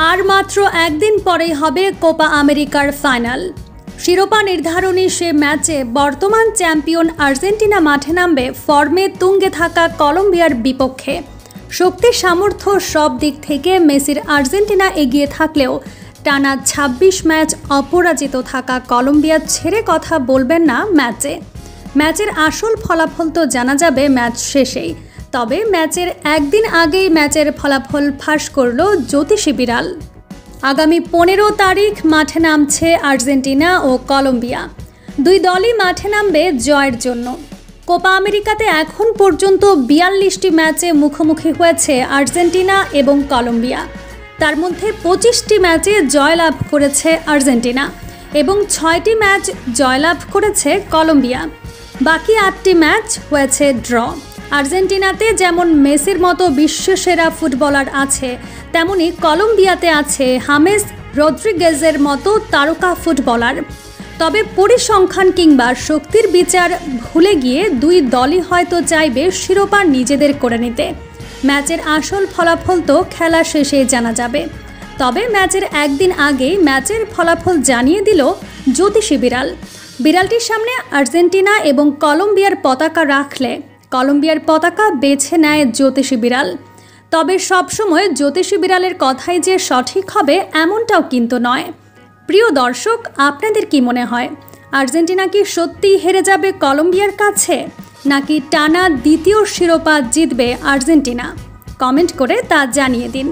আর মাত্র একদিন পরেই হবে কোপা আমেরিকার ফাইনাল। শিরোপা নির্ধারণী সে ম্যাচে বর্তমান চ্যাম্পিয়ন আর্জেন্টিনা মাঠে নামবে ফর্মে তুঙ্গে থাকা কলম্বিয়ার বিপক্ষে। শক্তি সামর্থ্য সব দিক থেকে মেসির আর্জেন্টিনা এগিয়ে থাকলেও টানা ২৬ ম্যাচ অপরাজিত থাকা কলম্বিয়া ছেড়ে কথা বলবেন না ম্যাচের আসল ফলাফল তো জানা যাবে ম্যাচ শেষেই। তবে ম্যাচের একদিন আগেই ম্যাচের ফলাফল ফাঁস করল জ্যোতিষী বিড়াল। আগামী ১৫ তারিখ মাঠে নামছে আর্জেন্টিনা ও কলম্বিয়া। দুই দলই মাঠে নামবে জয়ের জন্য। কোপা আমেরিকাতে এখন পর্যন্ত ৪২টি ম্যাচে মুখোমুখি হয়েছে আর্জেন্টিনা এবং কলম্বিয়া। তার মধ্যে ২৫টি ম্যাচে জয়লাভ করেছে আর্জেন্টিনা এবং ৬টি ম্যাচ জয়লাভ করেছে কলম্বিয়া। বাকি ৮টি ম্যাচ হয়েছে ড্র। আর্জেন্টিনাতে যেমন মেসির মতো বিশ্বসেরা ফুটবলার আছে, তেমনি কলম্বিয়াতে আছে হামেস রদ্রিগেজের মতো তারকা ফুটবলার। তবে পরিসংখ্যান কিংবা শক্তির বিচার ভুলে গিয়ে দুই দলই হয়তো চাইবে শিরোপা নিজেদের করে নিতে। ম্যাচের আসল ফলাফল তো খেলা শেষে জানা যাবে। তবে ম্যাচের একদিন আগেই ম্যাচের ফলাফল জানিয়ে দিল জ্যোতিষী বিড়াল। বিড়ালটির সামনে আর্জেন্টিনা এবং কলম্বিয়ার পতাকা রাখলে কলম্বিয়ার পতাকা বেছে নেয় জ্যোতিষী বিড়াল। তবে সবসময় জ্যোতিষী বিড়ালের কথাই যে সঠিক হবে এমনটাও কিন্তু নয়। প্রিয় দর্শক, আপনাদের কি মনে হয়, আর্জেন্টিনা কি সত্যিই হেরে যাবে কলম্বিয়ার কাছে, নাকি টানা দ্বিতীয় শিরোপা জিতবে আর্জেন্টিনা? কমেন্ট করে তা জানিয়ে দিন।